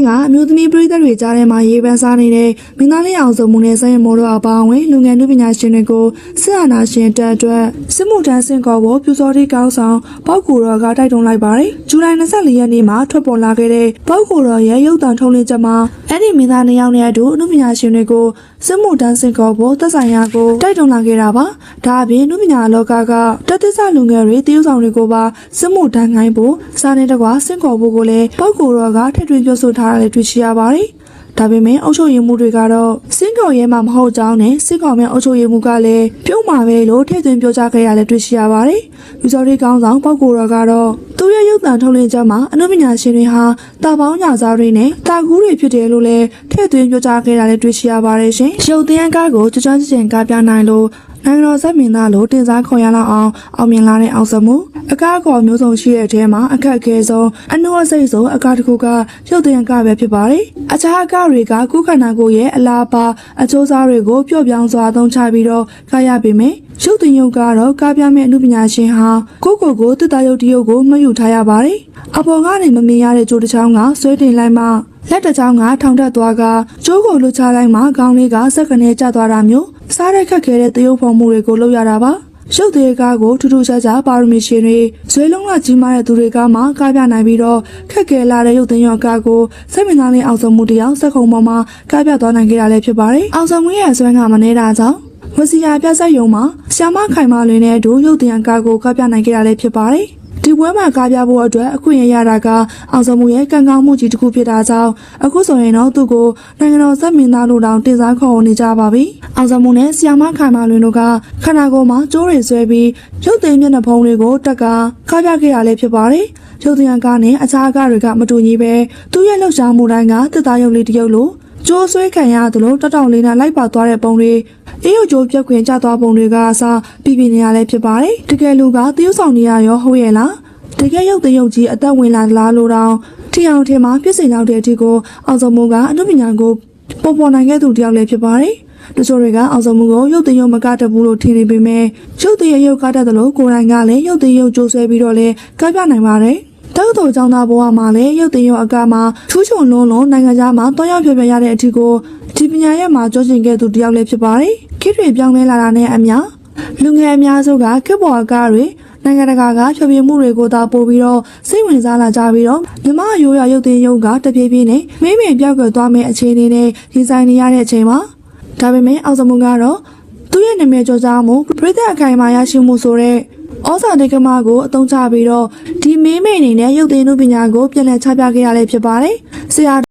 င်းကအမျိုးသမီးပြည်သက်တွေကြားထဲမှာရေးပန်းစားနေတဲ့မင်းသားလေးအောင်စုံမှုနဲ့ဆိုင်ရမိုးတို့အပါအဝင်လူငယ်လူပညာရှင်တွေကိုစစ်အာဏာရှင်တပ်အတွက်စစ်မှုထမ်းဆင့်ခေါ်ဖို့ပြူစောတိကောင်းဆောင်ပောက်ကူတော်ကတိုက်တွန်းလိုက်ပါတယ်။ဇူလိုင်24ရက်နေ့မှာထွက်ပေါ်လာခဲ့တဲ့ပောက်ကူတော်ရဲ့ရုပ်သံထုတ်လွှင့်ချက်မှာအဲ့ဒီမင်းသား2ယောက်နဲ့အတူလူပညာရှင်တွေကိုစစ်မှုထမ်းဆင့်ခေါ်ဖို့သက်ဆိုင်ရာကိုတိုက်တွန်းလာခဲ့တာပါ။ဒါအပြင်လူပညာလောကကတသစ္စာလူငယ်တွေတရုတ်ဆောင်တွေကိုပါစစ်မှုထမ်းခိုင်းဖို့စာနဲ့တကွာဆင့်ခေါ်ဖို့ကိုလည်းပောက်ကူတော်ကထည့်သွင်းပြောဆိုထားတာလည်းတွေ့ရှိရပါတယ်။ဒါပေမဲ့အုပ်ချုပ်ရေးမှုတွေကတော့စင်ကော်ရဲမှာမဟုတ်ကြောင်းနဲ့စင်ကော်မဲ့အုပ်ချုပ်ရေးမှုကလည်းပြုံးမှာပဲလို့ထည့်သွင်းပြောကြားခဲ့ရလဲတွေ့ရှိရပါတယ်။လူစော်တွေကောင်းဆောင်ပောက်ကိုတော်ကတော့သူရဲ့ရုပ်သံထုတ်လွှင့်ချက်မှာအနုပညာရှင်တွေဟာတာပေါင်းညာစားတွေနဲ့တာကူးတွေဖြစ်တယ်လို့လည်းထည့်သွင်းပြောကြားခဲ့တာလည်းတွေ့ရှိရပါတယ်ရှင်။ရုပ်သံကားကိုကြွကြွချင်ကားပြနိုင်လို့နိုင်ငံတော်ဇက်မင်းသားလို့တင်စားခေါ်ရလောက်အောင်မြင်လာတဲ့အောင်စမှုအကားအကော်မျိုးစုံရှိတဲ့အထဲမှာအခက်အခဲဆုံးအနှုတ်အစိတ်ဆုံးအကားတစ်ခုကရုပ်သံကားပဲဖြစ်ပါတယ်။အခြားအကားတွေကကုခန္ဓာကိုယ်ရဲ့အလားပါအကျိုးစားတွေကိုပျော့ပြောင်းစွာသုံးချပြီးတော့ကားရပေမယ့်ရုပ်သံရုပ်ကတော့ကားပြမဲ့အမှုပညာရှင်ဟာကိုတစ်သားရုပ်တရုပ်ကိုမယူထားရပါတယ်။အပေါ်ကနေမမြင်ရတဲ့ကြိုးတစ်ချောင်းကဆွဲတင်လိုက်မှလက်တစ်ချောင်းကထောင်တက်သွားကကျိုးကိုလွတ်ချလိုက်မှခေါင်းလေးကစက်ကနေကျသွားတာမျိုးစားတဲ့ခက်ခဲတဲ့တရုပ်ဖော်မှုတွေကိုလုပ်ရတာပါရုပ်သေးကားကိုထူးထူးခြားခြားပါရမီရှင်တွေဇွေလုံးကကြီးမားတဲ့သူတွေကမှကားပြနိုင်ပြီးတော့ခက်ခဲလာတဲ့ရုပ်သင်းရောကားကိုစိတ်ဝင်စားတဲ့အောင်စုံမှုတယောက်စက်ခုံပေါ်မှာကားပြသွားနိုင်ခဲ့တာလည်းဖြစ်ပါတယ်အောင်စုံမှုရဲ့ဆွဲကမနေတာကြောင့်ဝစီယာပြဆက်ယုံမှာရှာမခိုင်မာလွင်တဲ့တို့ရုပ်သင်းကားကိုကားပြနိုင်ခဲ့တာလည်းဖြစ်ပါတယ်ဒီပွဲမှာကားပြဖို့အတွက်အခွင့်အရေးရတာကအောင်စုံမှုရဲ့ကံကောင်းမှုကြီးတစ်ခုဖြစ်တာကြောင့်အခုဆိုရင်တော့သူ့ကိုနိုင်ငံတော်ဇက်မင်းသားတို့တောင်တင်စားခေါ်နေကြပါပြီအောင်စုံမှုနဲ့ဆီယာမခိုင်မာလွင်တို့ကခန္ဓာကိုယ်မှာကျိုးတွေဆွဲပြီးရုပ်သိမ်းမျက်နှာဖုံးတွေကိုတက်ကကားပြခဲ့ရလဲဖြစ်ပါတယ်ရုပ်သံကားနဲ့အခြားကားတွေကမတူညီပဲသူ့ရဲ့လှုပ်ရှားမှုတိုင်းကတစ်သားရုပ်လေးတစ်ရုပ်လို့ကျိုးဆွဲခံရသလိုတတောင်လေးနဲ့လိုက်ပါသွားတဲ့ပုံတွေအေးရုပ်ကျိုးပြက်ခွင်ကျသွားပုံတွေကအစားပြနေရလဲဖြစ်ပါတယ်တကယ်လူကတရုပ်ဆောင်နေရရောဟုတ်ရဲ့လားတကယ်ရုပ်တရုပ်ကြီးအသက်ဝင်လာလားလို့တောင်ထီအောင်ထင်မှာပြစ်စင်ရောက်တဲ့အထိကိုအောင်စုံမှုကအမှုပညာကိုပေါ်နိုင်ခဲ့သူတယောက်လည်းဖြစ်ပါတယ်တချို့တွေကအောင်စုံမှုကိုရုပ်တရုပ်မကတတ်ဘူးလို့ထင်နေပေမဲ့ရုပ်တရုပ်ကတတ်တယ်လို့ကိုယ်တိုင်ကလည်းရုပ်တရုပ်ကြိုးဆွဲပြီးတော့လည်းကပြနိုင်ပါတယ်တောက်တော်ကျောင်းသားဘဝမှာလည်းရုပ်တရုပ်အကမှာထူးချွန်လုံးနိုင်ငံခြားမှာတွားရောက်ပြရတဲ့အထိကိုဒီပညာရဲ့မှာကြောကျင်ခဲ့သူတယောက်လည်းဖြစ်ပါတယ်ခေတ်တွေပြောင်းလဲလာတာနဲ့အမျှလူငယ်အများစုကခေတ်ပေါ်အကားတွေနိုင်ငံတကာကဖြေပြမှုတွေကိုသာပို့ပြီးတော့စိတ်ဝင်စားလာကြပြီးတော့မြမရိုးရရုပ်သင်းရုပ်ကတပြေးပြေးနဲ့မိမိပြောက်ကွယ်သွားမယ့်အခြေအနေနဲ့ရင်ဆိုင်နေရတဲ့အချိန်မှာဒါပေမဲ့အောင်စမှုကတော့သူ့ရဲ့နာမည်ကျော်ကြားမှုပြည်သက်အခိုင်အမာရရှိမှုဆိုတဲ့ဩဇာတိတ်ကမကိုအသုံးချပြီးတော့ဒီမင်းမိအနေနဲ့ရုပ်သင်းဥပညာကိုပြန်လည်ချပြခဲ့ရလဲဖြစ်ပါတယ်ဆရာ